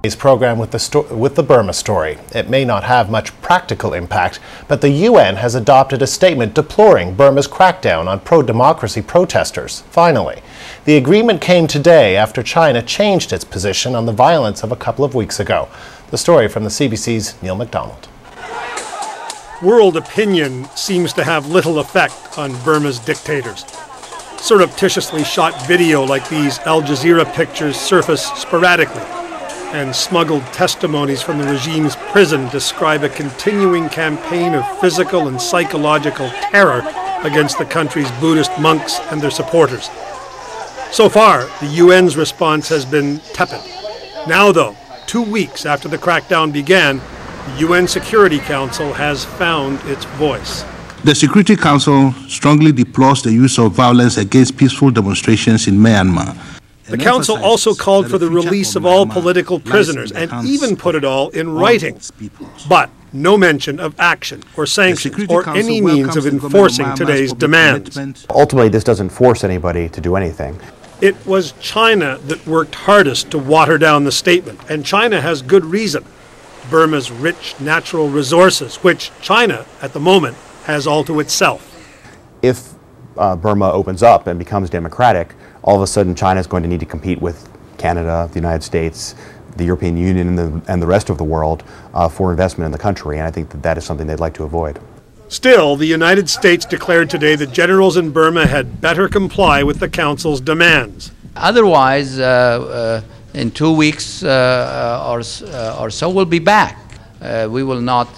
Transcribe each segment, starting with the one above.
Today's program with the Burma story. It may not have much practical impact, but the UN has adopted a statement deploring Burma's crackdown on pro-democracy protesters. Finally, the agreement came today after China changed its position on the violence of a couple of weeks ago. The story from the CBC's Neil MacDonald. World opinion seems to have little effect on Burma's dictators. Surreptitiously shot video like these Al Jazeera pictures surface sporadically, and smuggled testimonies from the regime's prison describe a continuing campaign of physical and psychological terror against the country's Buddhist monks and their supporters. So far, the UN's response has been tepid. Now, though, 2 weeks after the crackdown began, the UN Security Council has found its voice. The Security Council strongly deplores the use of violence against peaceful demonstrations in Myanmar. The Council also called for the release of all political prisoners and even put it all in writing. But no mention of action or sanctions or any means of enforcing today's demands. Ultimately, this doesn't force anybody to do anything. It was China that worked hardest to water down the statement, and China has good reason. Burma's rich natural resources, which China, at the moment, has all to itself. If Burma opens up and becomes democratic, all of a sudden China is going to need to compete with Canada, the United States, the European Union, and the rest of the world for investment in the country, and I think that is something they'd like to avoid. Still, the United States declared today that generals in Burma had better comply with the Council's demands. Otherwise, in 2 weeks or so, we'll be back. We will not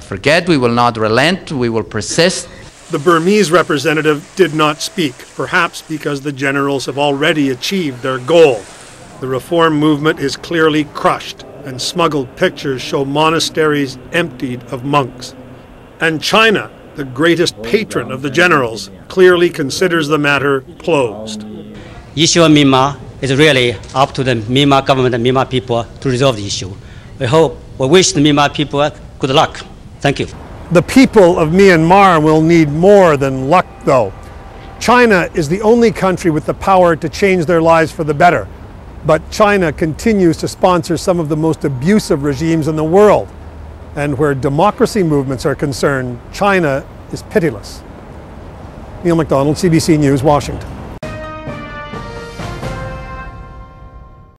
forget, we will not relent, we will persist. The Burmese representative did not speak, perhaps because the generals have already achieved their goal. The reform movement is clearly crushed, and smuggled pictures show monasteries emptied of monks. And China, the greatest patron of the generals, clearly considers the matter closed. Issue of Myanmar is really up to the Myanmar government and Myanmar people to resolve the issue. We wish the Myanmar people good luck. Thank you. The people of Myanmar will need more than luck, though. China is the only country with the power to change their lives for the better. But China continues to sponsor some of the most abusive regimes in the world. And where democracy movements are concerned, China is pitiless. Neil MacDonald, CBC News, Washington.